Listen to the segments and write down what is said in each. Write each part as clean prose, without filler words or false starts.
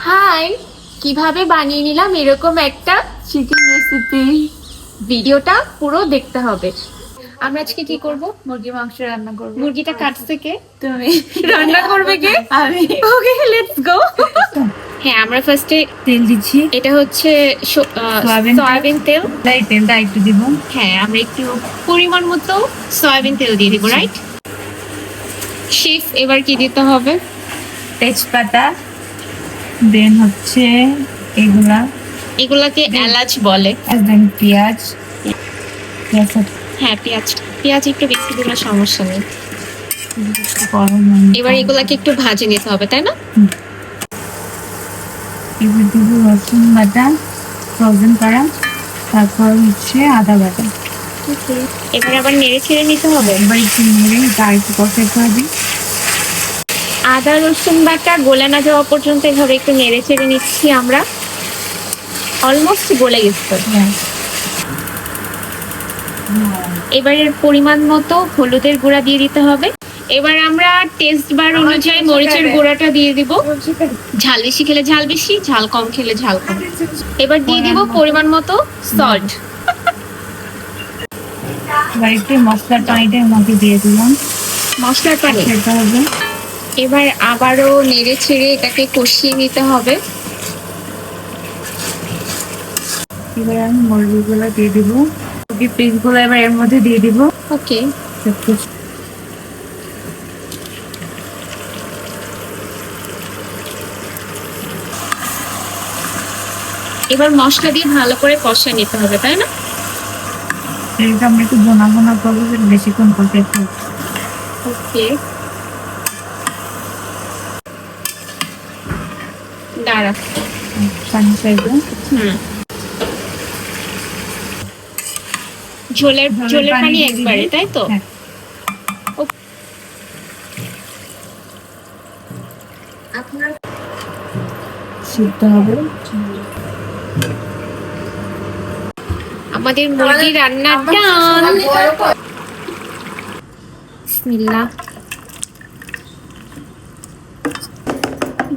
High, কিভাবে বানিয়ে নিলাম এরকম একটা চিকেন রেসিপি। ভিডিওটা পুরো দেখতে হবে। আমরা আজকে কি করব? মুরগি মাংস রান্না করব। মুরগিটা কাটছে কে? তুমি রান্না করবে কে? আমি। ওকে, লেটস গো। হ্যাঁ, আমরা ফার্স্টে তেল দিচ্ছি, এটা হচ্ছে সয়াবিন সয়াবিন তেল। তাই তেলটা একটু দিব। হ্যাঁ, আমরা একটু পরিমাণ মতো সয়াবিন তেল দিয়ে দিব, রাইট? শেফ, এবার কি দিতে হবে? তেজপাতা, দেন হচ্ছে এগুলাকে এলাচ বলে। দেন পেঁয়াজ। হ্যাঁ, পেঁয়াজ পেঁয়াজ একটু বেশি দিলে সমস্যা নেই। এবার এগুলাকে একটু ভাজে নিতে হবে, তাই না? এবার দিব রসুন বাটা, ফ্রোজেন করা, তারপর হচ্ছে আদা বাটা। এবার আবার নেড়ে ছেড়ে নিতে হবে। এবার একটু নেড়ে তার একটু কষাতে হবে। আদা রসুন বাটা গলে না যাওয়া পর্যন্ত এভাবে একটু নেড়ে ছেড়ে নিচ্ছি আমরা। অলমোস্ট গলে গেছে। এবার এর পরিমাণ মতো হলুদের গুঁড়া দিয়ে দিতে হবে। এবার আমরা টেস্ট বার অনুযায়ী মরিচের গুঁড়াটা দিয়ে দিব। ঝাল বেশি খেলে ঝাল বেশি, ঝাল কম খেলে ঝাল কম। এবার দিয়ে দিব পরিমাণ মতো সল্ট। এবার একটু মশলার পানিটা এর মধ্যে দিয়ে দিলাম। মশলার পানি খেতে হবে। এবার আবারও নেড়ে ছেড়ে এটাকে কষিয়ে নিতে হবে। এবার আমি মুরগিগুলো দিয়ে দিব, মুরগির পিসগুলো এবার এর মধ্যে দিয়ে দিব। ওকে, এবার মশলা দিয়ে ভালো করে কষিয়ে নিতে হবে, তাই না? এটা আমরা একটু বোনা বোনা করবো, বেশিক্ষণ করতে হবে। ওকে, দাঁড়া। পানি চাইবো। ঝোলের পানি একবারে, তাই তো? হ্যাঁ। আপনার সিদ্ধ হবে। আমাদের মুরগি রান্না ডান। বিসমিল্লাহ।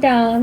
ডান।